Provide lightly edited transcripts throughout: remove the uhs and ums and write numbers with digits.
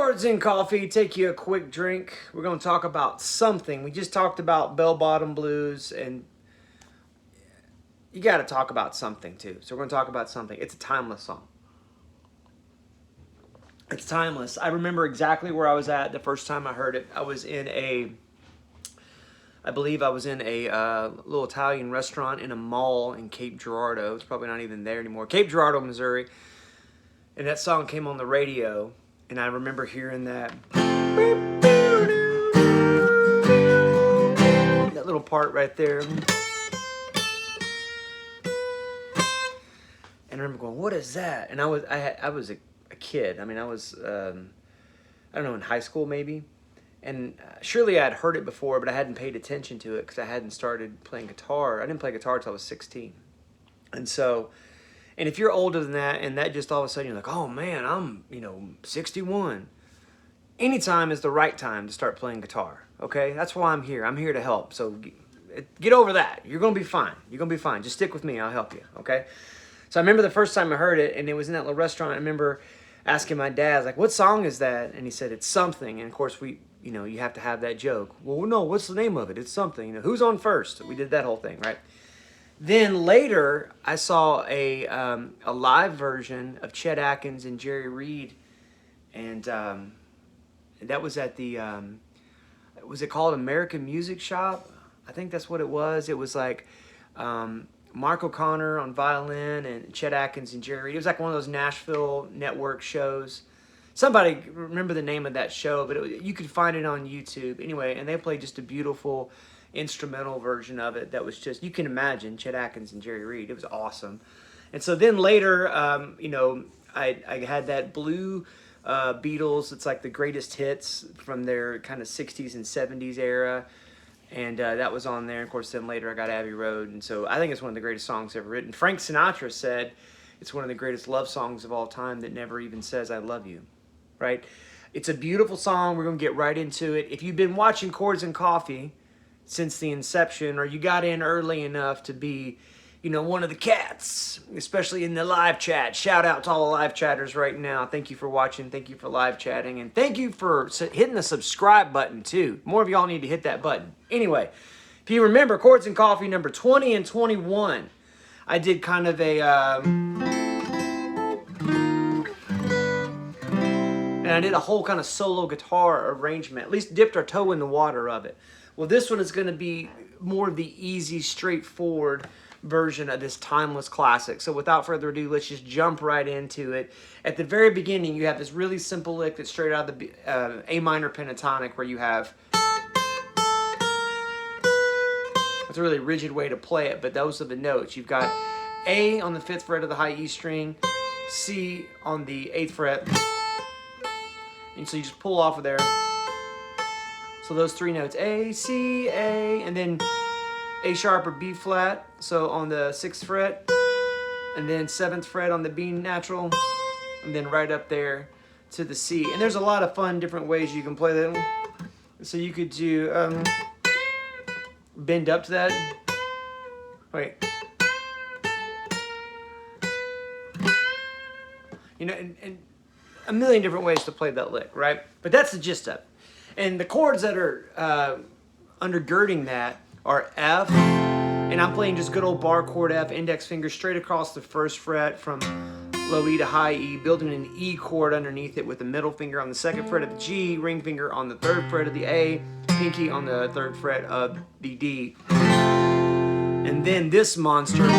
Chords and Coffee, take you a quick drink. We're going to talk about something. We just talked about bell-bottom blues, and you got to talk about something too. So we're going to talk about something. It's a timeless song. It's timeless. I remember exactly where I was at the first time I heard it. I believe I was in a little Italian restaurant in a mall in Cape Girardeau. It's probably not even there anymore. Cape Girardeau, Missouri. And that song came on the radio. And I remember hearing that little part right there. And I remember going, what is that? And I was a kid. I mean, I was, I don't know, in high school maybe. And surely I had heard it before, but I hadn't paid attention to it because I hadn't started playing guitar. I didn't play guitar until I was 16. And so, and if you're older than that, and that just all of a sudden you're like, oh man, I'm, 61. Anytime is the right time to start playing guitar, okay? That's why I'm here. I'm here to help. So get over that. You're going to be fine. You're going to be fine. Just stick with me. I'll help you, okay? So I remember the first time I heard it, and it was in that little restaurant. I remember asking my dad, I was like, what song is that? And he said, it's something. And of course, you have to have that joke. Well, no, what's the name of it? It's something. Who's on first? We did that whole thing, right? Then later, I saw a live version of Chet Atkins and Jerry Reed, and that was at the, was it called American Music Shop? I think that's what it was. It was like Mark O'Connor on violin and Chet Atkins and Jerry Reed. It was like one of those Nashville network shows. Somebody remember the name of that show, but you could find it on YouTube. Anyway, and they played just a beautiful instrumental version of it that was just, you can imagine, Chet Atkins and Jerry Reed. It was awesome. And so then later, I had that blue Beatles. It's like the greatest hits from their kind of 60s and 70s era. And that was on there. Of course, then later I got Abbey Road. And so I think it's one of the greatest songs ever written. Frank Sinatra said it's one of the greatest love songs of all time that never even says I love you, right? It's a beautiful song. We're going to get right into it. If you've been watching Chords and Coffee since the inception, or you got in early enough to be, one of the cats, especially in the live chat. Shout out to all the live chatters right now. Thank you for watching. Thank you for live chatting. And thank you for hitting the subscribe button, too. More of y'all need to hit that button. Anyway, if you remember, Chords and Coffee number 20 and 21, I did kind of a... and I did a whole kind of solo guitar arrangement. At least dipped our toe in the water of it. Well, this one is going to be more of the easy, straightforward version of this timeless classic. So without further ado, let's just jump right into it. At the very beginning, you have this really simple lick that's straight out of the A minor pentatonic, where you have... It's a really rigid way to play it, but those are the notes. You've got A on the 5th fret of the high E string, C on the 8th fret, and so you just pull off of there. So those three notes, A, C, A, and then A sharp or B flat, so on the 6th fret, and then 7th fret on the B natural, and then right up there to the C. And there's a lot of fun different ways you can play that. So you could do, bend up to that. Wait. And a million different ways to play that lick, right? But that's the gist of it. And the chords that are undergirding that are F, and I'm playing just good old bar chord F, index finger straight across the 1st fret from low E to high E, building an E chord underneath it with the middle finger on the 2nd fret of the G, ring finger on the 3rd fret of the A, pinky on the 3rd fret of the D. And then this monster,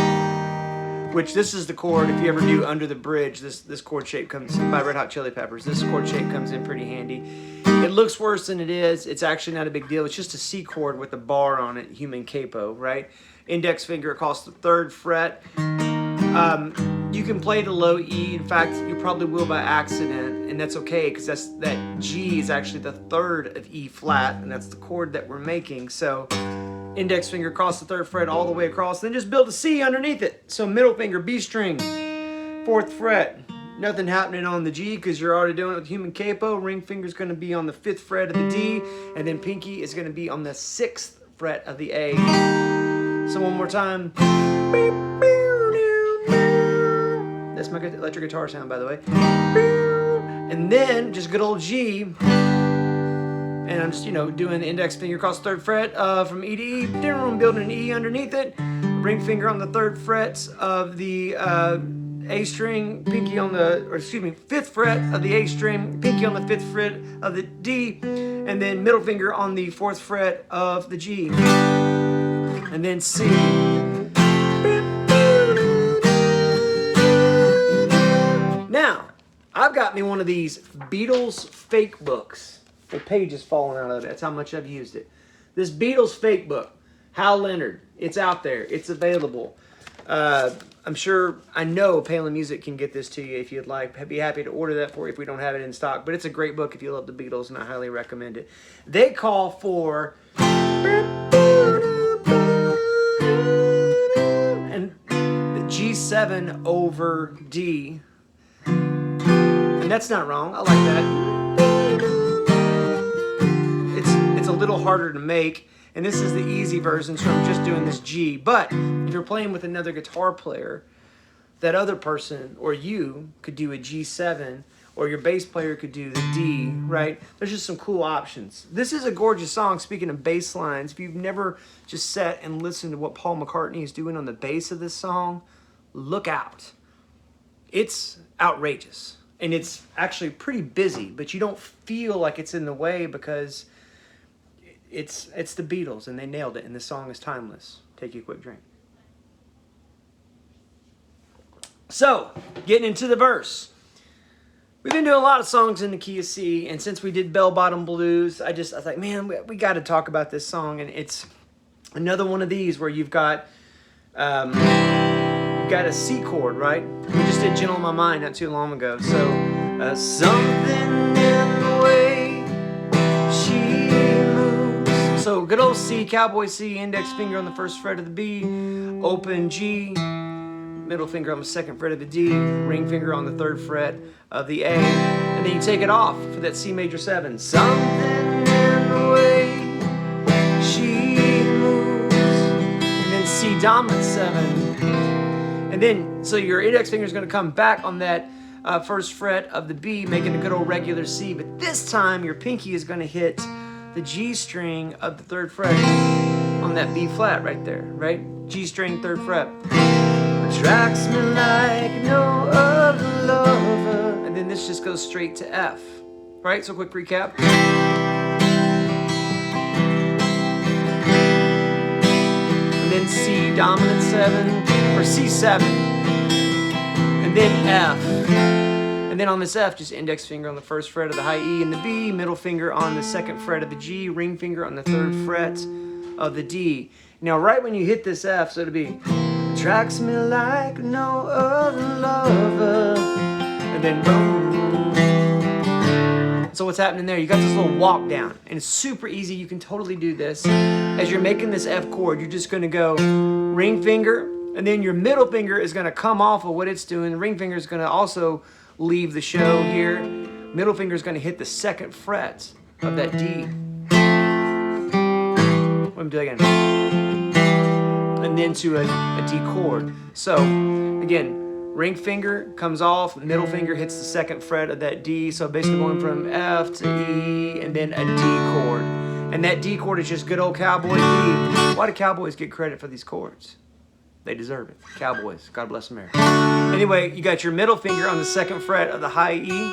which this is the chord, if you ever do Under the Bridge, this chord shape comes by Red Hot Chili Peppers. This chord shape comes in pretty handy. It looks worse than it is. It's actually not a big deal. It's just a C chord with a bar on it, human capo, right? Index finger across the 3rd fret. You can play the low E. In fact, you probably will by accident, and that's okay, because that G is actually the 3rd of E flat, and that's the chord that we're making. So index finger across the 3rd fret all the way across, then just build a C underneath it. So middle finger, B string, 4th fret. Nothing happening on the G because you're already doing it with human capo. Ring finger is going to be on the 5th fret of the D, and then pinky is going to be on the 6th fret of the A. So one more time. That's my electric guitar sound, by the way. And then just good old G, and I'm just, doing the index finger across the 3rd fret from E to E. Then I'm building an E underneath it. Ring finger on the 3rd fret of the A string, pinky on the, 5th fret of the A string, pinky on the 5th fret of the D, and then middle finger on the 4th fret of the G. And then C. Now, I've got me one of these Beatles fake books. The page is falling out of it. That's how much I've used it. This Beatles fake book, Hal Leonard. It's out there. It's available. I'm sure, I know Palen Music can get this to you if you'd like. I'd be happy to order that for you if we don't have it in stock. But it's a great book if you love the Beatles, and I highly recommend it. They call for... and the G7 over D. And that's not wrong. I like that. It's a little harder to make, and this is the easy version, so I'm just doing this G. But if you're playing with another guitar player, that other person or you could do a G7, or your bass player could do the D, right? There's just some cool options. This is a gorgeous song. Speaking of bass lines, if you've never just sat and listened to what Paul McCartney is doing on the bass of this song, look out. It's outrageous. And it's actually pretty busy, but you don't feel like it's in the way because it's the Beatles, and they nailed it, and the song is timeless. Take you a quick drink. So, getting into the verse. We've been doing a lot of songs in the key of C, and since we did Bell Bottom Blues, I was like, man, we got to talk about this song, and it's another one of these where you've got a C chord, right? We just did Gentle on My Mind not too long ago. So, something in the way she moves. So, good old C, cowboy C, index finger on the 1st fret of the B, open G, middle finger on the 2nd fret of the D, ring finger on the 3rd fret of the A, and then you take it off for that C major 7. Something in the way she moves. And then C dominant 7. And then, so your index finger is going to come back on that 1st fret of the B, making a good old regular C. But this time, your pinky is going to hit the G string of the 3rd fret on that B flat right there, right? G string, 3rd fret. Attracts me like no other lover. And then this just goes straight to F, right? So quick recap. And then C dominant 7, or C7, and then F. And then on this F, just index finger on the 1st fret of the high E and the B, middle finger on the 2nd fret of the G, ring finger on the 3rd fret of the D. Now, right when you hit this F, so it'll be, attracts me like no other lover, and then boom. So what's happening there? You got this little walk down, and it's super easy. You can totally do this. As you're making this F chord, you're just going to go ring finger, and then your middle finger is going to come off of what it's doing. The ring finger is going to also leave the show here. Middle finger is going to hit the 2nd fret of that D. Let me do it again. And then to a D chord. So, again, ring finger comes off, middle finger hits the 2nd fret of that D. So basically going from F to E, and then a D chord. And that D chord is just good old cowboy D. Why do cowboys get credit for these chords? They deserve it. Cowboys. God bless America. Anyway, you got your middle finger on the 2nd fret of the high E,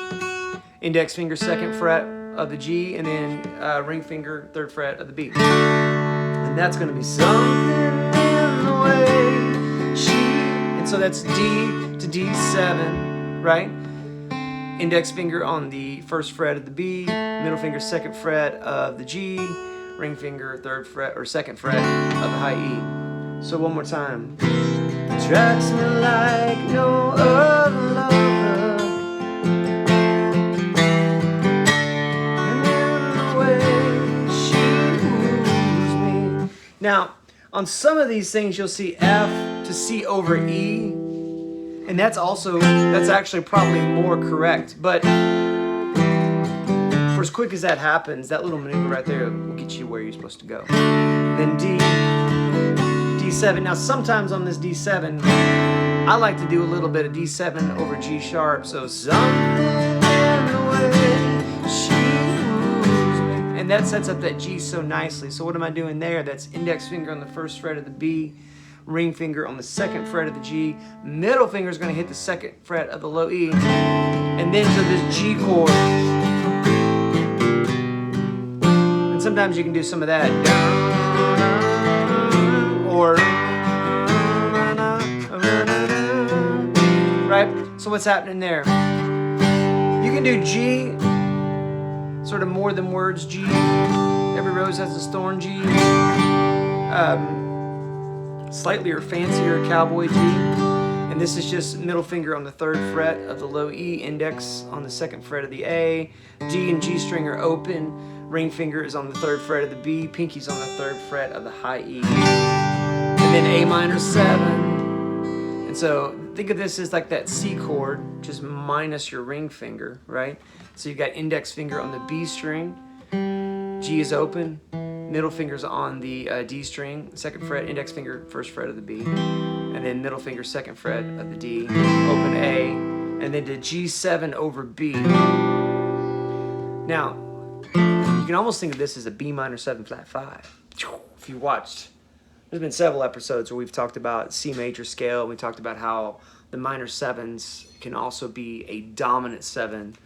index finger 2nd fret of the G, and then ring finger 3rd fret of the B. And that's going to be something in the way she... And so that's D to D7, right? Index finger on the 1st fret of the B, middle finger 2nd fret of the G, ring finger 3rd fret or 2nd fret of the high E. So one more time. Attracts me like no other lover, and in the way she moves me. Now, on some of these things, you'll see F to C over E, and that's actually probably more correct. But for as quick as that happens, that little maneuver right there will get you where you're supposed to go. Then D. D7. Now sometimes on this D7, I like to do a little bit of D7 over G sharp. So something in the that sets up that G so nicely. So what am I doing there? That's index finger on the first fret of the B, ring finger on the second fret of the G, middle finger is going to hit the second fret of the low E, and then to this G chord. And sometimes you can do some of that. Or, right? So what's happening there? You can do G, sort of more than words G. Every rose has its thorn G. Slightly or fancier cowboy G. And this is just middle finger on the third fret of the low E, index on the second fret of the A. D and G string are open. Ring finger is on the third fret of the B. Pinky's on the third fret of the high E. And then A minor 7. And so think of this as like that C chord, just minus your ring finger, right? So you've got index finger on the B string, G is open, middle finger's on the D string, second fret, index finger, first fret of the B, and then middle finger, second fret of the D, open A, and then to G7 over B. Now, you can almost think of this as a B minor 7 flat 5. If you watched, there's been several episodes where we've talked about C major scale, and we talked about how the minor 7s can also be a dominant 7,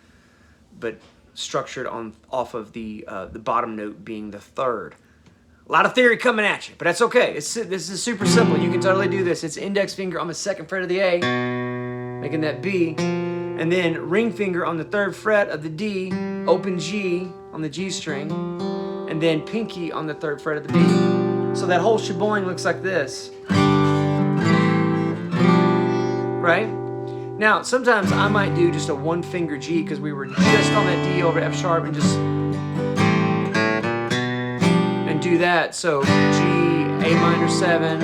but structured off of the bottom note being the third. A lot of theory coming at you, but that's okay. This is super simple. You can totally do this. It's index finger on the second fret of the A, making that B, and then ring finger on the third fret of the D, open G on the G string, and then pinky on the third fret of the B. So that whole sheboing looks like this. Right? Now, sometimes I might do just a one finger G because we were just on that D over F sharp and do that. So G, A minor 7.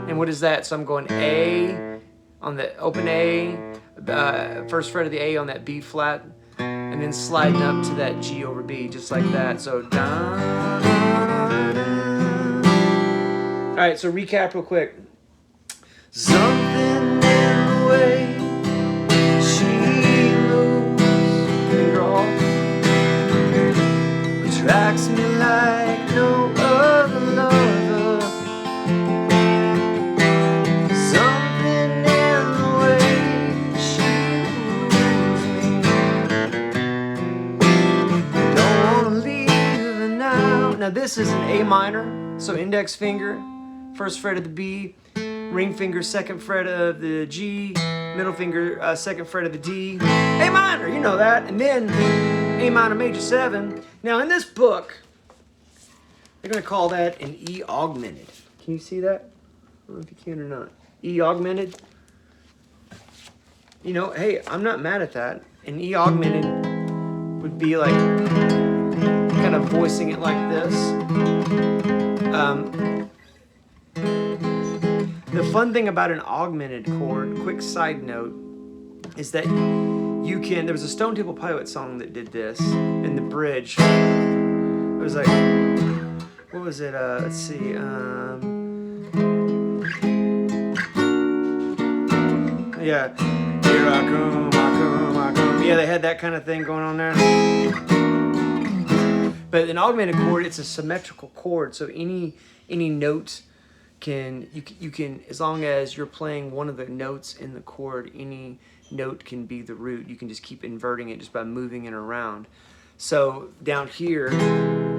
And what is that? So I'm going A on the open A, first fret of the A on that B flat, and then sliding up to that G over B, just like that. So down. All right, so recap real quick. Something in the way she moves, finger off, attracts me like no other lover. Something in the way she moves me, don't wanna leave her now. Now this is an A minor, so index finger, first fret of the B, ring finger, second fret of the G, middle finger, second fret of the D, A minor, you know that, and then A minor major 7. Now in this book, they're going to call that an E augmented. Can you see that? I don't know if you can or not. E augmented. You know, hey, I'm not mad at that. An E augmented would be like kind of voicing it like this. The fun thing about an augmented chord, quick side note, is that you can, there was a Stone Temple Pilots song that did this in the bridge. It was like, what was it? Let's see. Yeah. Here I come, I come, I come. Yeah, they had that kind of thing going on there. But an augmented chord, it's a symmetrical chord, so any note you can, as long as you're playing one of the notes in the chord, any note can be the root. You can just keep inverting it just by moving it around. So down here,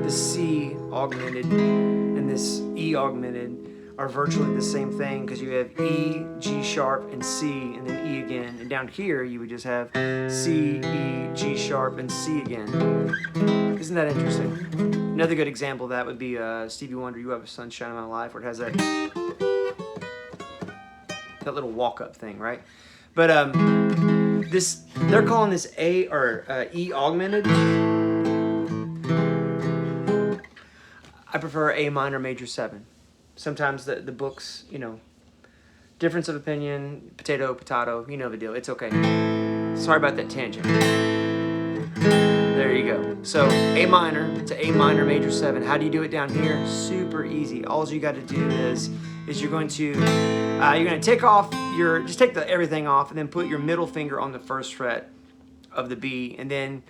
the C augmented and this E augmented are virtually the same thing because you have E, G sharp, and C, and then E again. And down here, you would just have C, E, G sharp, and C again. Isn't that interesting? Another good example of that would be Stevie Wonder, You Have a Sunshine in My Life, where it has that little walk-up thing, right? But this, they're calling this A or E augmented. I prefer A minor major 7. Sometimes the books, you know, difference of opinion, potato, you know the deal. It's okay. Sorry about that tangent. There you go. So A minor to A minor major 7. How do you do it down here? Super easy. All you got to do is you're going to take off just take everything off and then put your middle finger on the first fret of the B, and then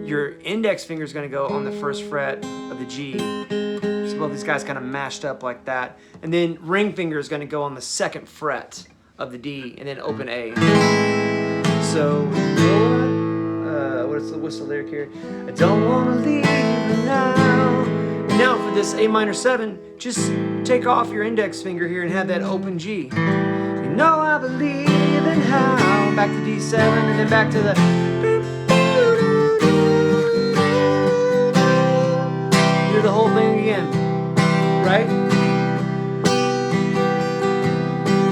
your index finger is going to go on the first fret of the G. So both these guys kind of mashed up like that. And then ring finger is going to go on the second fret of the D, and then open A. So, what's the lyric here? I don't want to leave now. And now for this A minor 7, just take off your index finger here and have that open G. You know I believe in how. Back to D7 and then back to the. Do the whole thing again, right?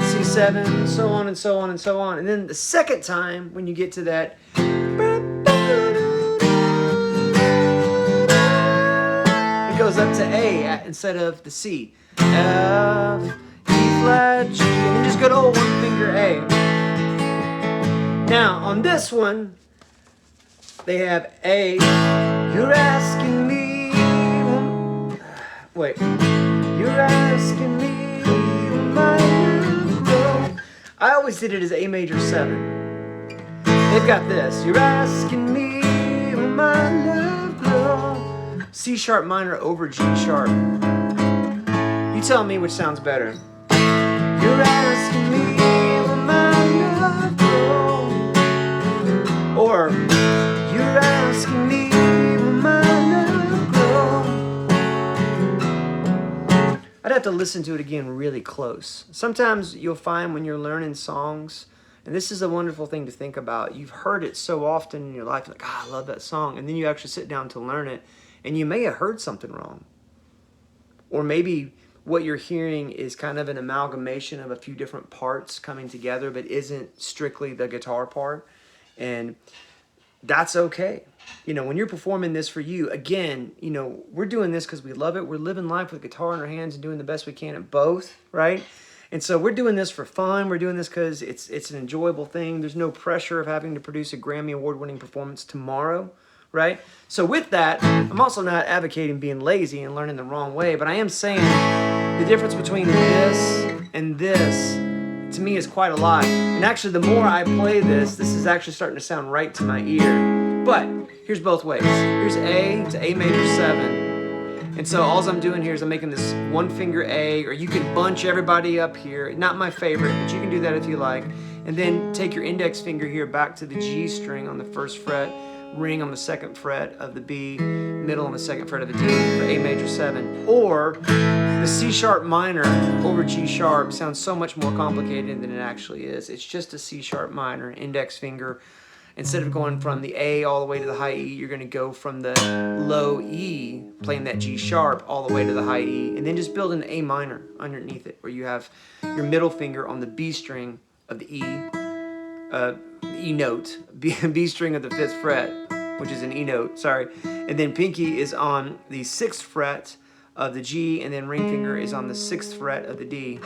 C7, so on and so on and so on. And then the second time, when you get to that, it goes up to A instead of the C. F, E flat, G, and then just go to one finger A. Now, on this one, they have A. You're asking me. Wait. You're asking me when my love grow. I always did it as A major 7. They've got this. You're asking me when my love grow. C sharp minor over G sharp. You tell me which sounds better. You're asking me when my love grow. Or you're asking me when my love grow. I'd have to listen to it again really close. Sometimes you'll find when you're learning songs, and this is a wonderful thing to think about, you've heard it so often in your life, like, I love that song, and then you actually sit down to learn it, and you may have heard something wrong. Or maybe what you're hearing is kind of an amalgamation of a few different parts coming together, but isn't strictly the guitar part, and that's okay. You know, when you're performing this for you, again, you know, we're doing this because we love it. We're living life with guitar in our hands and doing the best we can at both, right? And so we're doing this for fun. We're doing this because it's an enjoyable thing. There's no pressure of having to produce a Grammy Award-winning performance tomorrow, right? So with that, I'm also not advocating being lazy and learning the wrong way, but I am saying the difference between this and this, to me, is quite a lot. And actually, the more I play this is actually starting to sound right to my ear. But here's both ways. Here's A to A major 7. And so all I'm doing here is I'm making this one finger A, or you can bunch everybody up here. Not my favorite, but you can do that if you like. And then take your index finger here back to the G string on the first fret, ring on the second fret of the B, middle on the second fret of the D for A major 7. Or the C sharp minor over G sharp sounds so much more complicated than it actually is. It's just a C sharp minor, index finger. Instead of going from the A all the way to the high E, you're going to go from the low E, playing that G sharp, all the way to the high E, and then just build an A minor underneath it, where you have your middle finger on the B string of the E note, B string of the 5th fret, which is an E note, sorry, and then pinky is on the 6th fret of the G, and then ring finger is on the 6th fret of the D.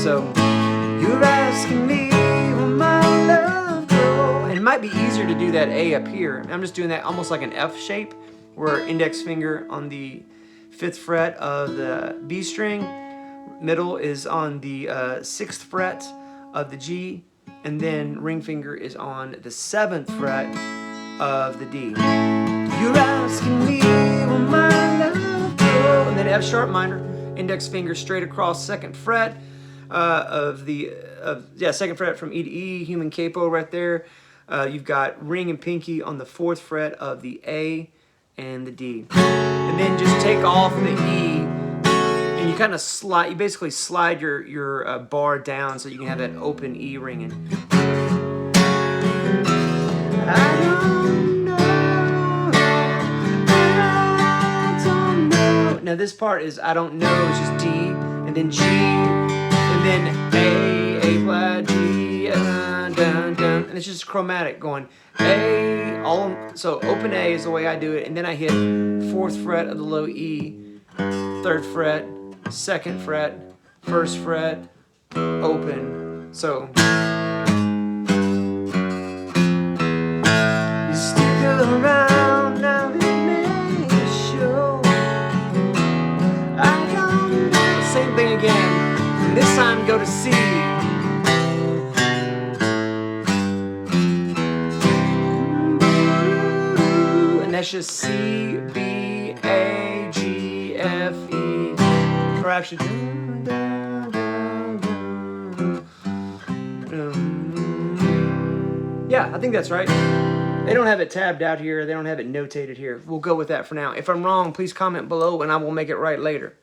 So, you're asking me when my love grows. And it might be easier to do that A up here. I'm just doing that almost like an F shape, where index finger on the 5th fret of the B string, middle is on the 6th fret of the G, and then ring finger is on the 7th fret of the D. You're asking me when my love grows. And then F sharp minor, index finger straight across 2nd fret second fret from E to E, human capo right there. You've got ring and pinky on the 4th fret of the A and the D. And then just take off the E, and you kind of slide, you basically slide your bar down so you can have that open E ringing. I don't know. Now this part is I don't know, it's just D, and then G, and then A flat, G, dun, dun, dun, and it's just chromatic going A, so open A is the way I do it, and then I hit 4th fret of the low E, 3rd fret, 2nd fret, 1st fret, open, so. You stick around now, it may show. I don't know. Same thing again, and this time go to C. that's just C, B, A, G, F, E. Or actually, yeah, I think that's right. They don't have it tabbed out here. They don't have it notated here. We'll go with that for now. If I'm wrong, please comment below and I will make it right later.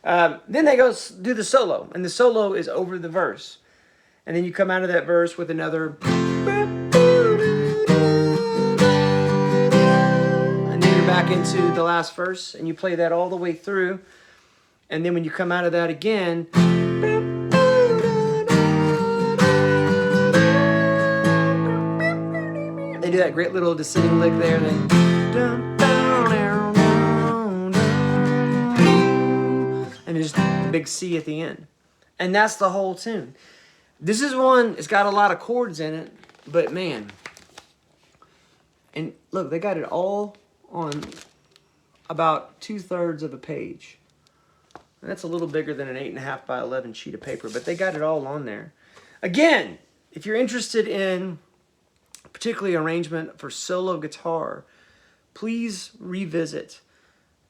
Then they go do the solo, and the solo is over the verse. And then you come out of that verse with another. And then you're back into the last verse, and you play that all the way through. And then when you come out of that again, they do that great little descending lick there. And there's the big C at the end. And that's the whole tune. This is one, it's got a lot of chords in it, but man. And look, they got it all on about 2/3 of a page. And that's a little bigger than an 8.5 by 11 sheet of paper, but they got it all on there. Again, if you're interested in particularly arrangement for solo guitar, please revisit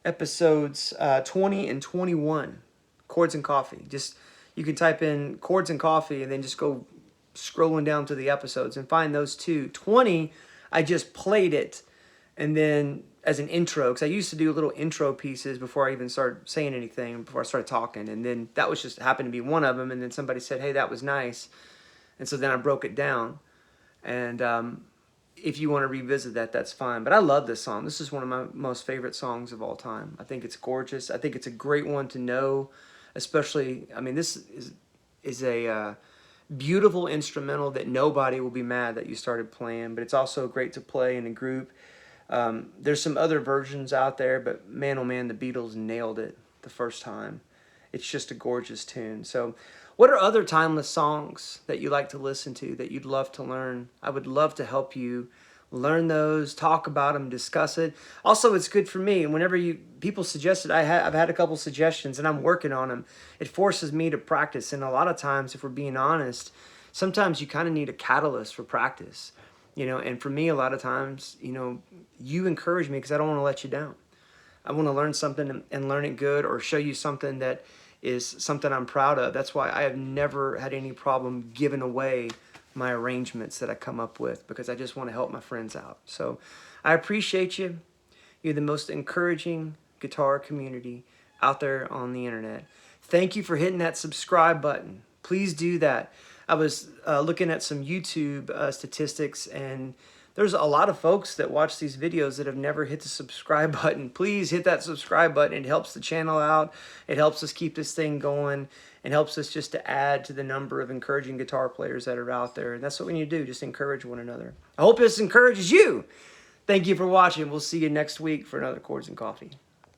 episodes 20 and 21, Chords and Coffee. Just, you can type in Chords and Coffee and then just go scrolling down to the episodes and find those two. 20, I just played it, and then as an intro, because I used to do little intro pieces before I even started saying anything, before I started talking, and then that was just happened to be one of them, and then somebody said, hey, that was nice, and so then I broke it down. And if you want to revisit that, that's fine. But I love this song. This is one of my most favorite songs of all time. I think it's gorgeous. I think it's a great one to know, especially, I mean, this is a beautiful instrumental that nobody will be mad that you started playing, but it's also great to play in a group. There's some other versions out there, but man, oh man, the Beatles nailed it the first time. It's just a gorgeous tune. So what are other timeless songs that you like to listen to, that you'd love to learn? I would love to help you learn those, talk about them, discuss it. Also, it's good for me. Whenever people suggest it, I've had a couple suggestions and I'm working on them. It forces me to practice. And a lot of times, if we're being honest, sometimes you kind of need a catalyst for practice. You know, and for me, a lot of times, you know, you encourage me because I don't want to let you down. I want to learn something and learn it good, or show you something that is something I'm proud of. That's why I have never had any problem giving away my arrangements that I come up with, because I just want to help my friends out. So I appreciate you. You're the most encouraging guitar community out there on the internet. Thank you for hitting that subscribe button. Please do that. I was looking at some YouTube statistics, and there's a lot of folks that watch these videos that have never hit the subscribe button. Please hit that subscribe button. It helps the channel out. It helps us keep this thing going. It helps us just to add to the number of encouraging guitar players that are out there. And that's what we need to do, just encourage one another. I hope this encourages you. Thank you for watching. We'll see you next week for another Chords and Coffee.